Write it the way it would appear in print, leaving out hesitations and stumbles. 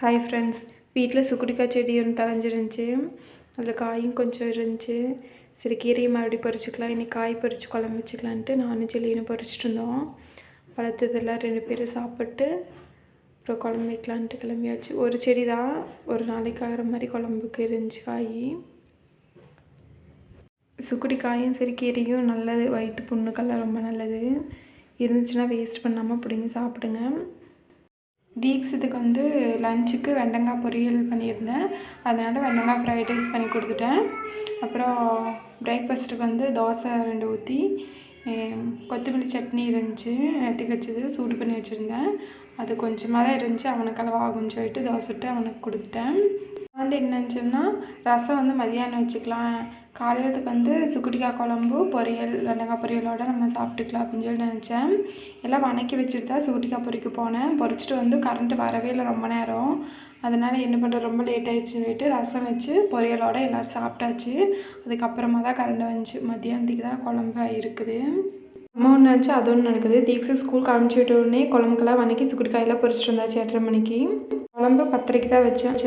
Hi friends, வீட்டில் சுக்குட்டிக்காய் செடி ஒன்று தழைஞ்சிருந்துச்சி. அதில் காயும் கொஞ்சம் இருந்துச்சு. சரி, கீரையை மறுபடியும் பறிச்சுக்கலாம், இன்றைக்கி காய் பறித்து குழம்பு வச்சுக்கலான்ட்டு நானும் செல்லின்னு பறிச்சுட்டு இருந்தோம். வளர்த்ததெல்லாம் 2 பேரும் சாப்பிட்டு அப்புறம் குழம்பு வைக்கலான்ட்டு கிளம்பியாச்சு. ஒரு செடி தான், ஒரு நாளைக்கு ஆகிற மாதிரி குழம்புக்கு இருந்துச்சு காய். சுக்குட்டிக்காயும் சரி கீரையும் நல்லது, வயிற்று புண்ணுக்கெல்லாம் ரொம்ப நல்லது. இருந்துச்சுன்னா வேஸ்ட் பண்ணாமல் பிடிங்கி சாப்பிடுங்க. தீக்ஷித்துக்கு வந்து லஞ்சுக்கு வெண்டைக்காய் பொரியல் பண்ணியிருந்தேன். அதனால் வெண்டைக்காய் ஃப்ரைட் ரைஸ் பண்ணி கொடுத்துட்டேன். அப்புறம் பிரேக்ஃபாஸ்ட்டுக்கு வந்து தோசை 2 ஊற்றி கொத்தமல்லி சட்னி இருந்துச்சு, நேற்றுக்கு வச்சது சூடு பண்ணி வச்சுருந்தேன். அது கொஞ்சமாக தான் இருந்துச்சு, அவனுக்கு அளவு ஆகும்னு சொல்லிட்டு தோசை விட்டு அவனுக்கு கொடுத்துட்டேன். வந்து என்னன்னு சொன்னால், ரசம் வந்து மதியானம் வச்சுக்கலாம், காலையிலத்துக்கு வந்து சுக்குட்டிக்காய் குழம்பு பொரியல் வெண்டைக்காய் பொரியலோடு நம்ம சாப்பிட்டுக்கலாம் அப்படின்னு சொல்லி நினச்சேன். எல்லாம் வதக்கி வச்சுட்டு தான் சுக்குட்டிக்காய் பொரிக்க போனேன். பொரிச்சிட்டு வந்து கரண்ட்டு வரவே இல்லை ரொம்ப நேரம். அதனால் என்ன பண்ணுறது, ரொம்ப லேட் ஆகிடுச்சுன்னு சொல்லிட்டு ரசம் வச்சு பொரியலோடு எல்லோரும் சாப்பிட்டாச்சு. அதுக்கப்புறமா தான் கரண்ட் வந்துச்சு. மதியானத்துக்கு தான் குழம்பு இருக்குது. அம்மா ஒன்று நினச்சி அது ஒன்று நடக்குது. தீக்ஷி ஸ்கூல் காமிச்சு விட்ட உடனே குழம்புக்கெல்லாம் வதக்கி சுக்குட்டிக்காயெல்லாம் பொரிச்சிட்டு வந்தாச்சு 8:30 மணிக்கு. குழம்பு 10:30க்கு தான் வச்சேன்.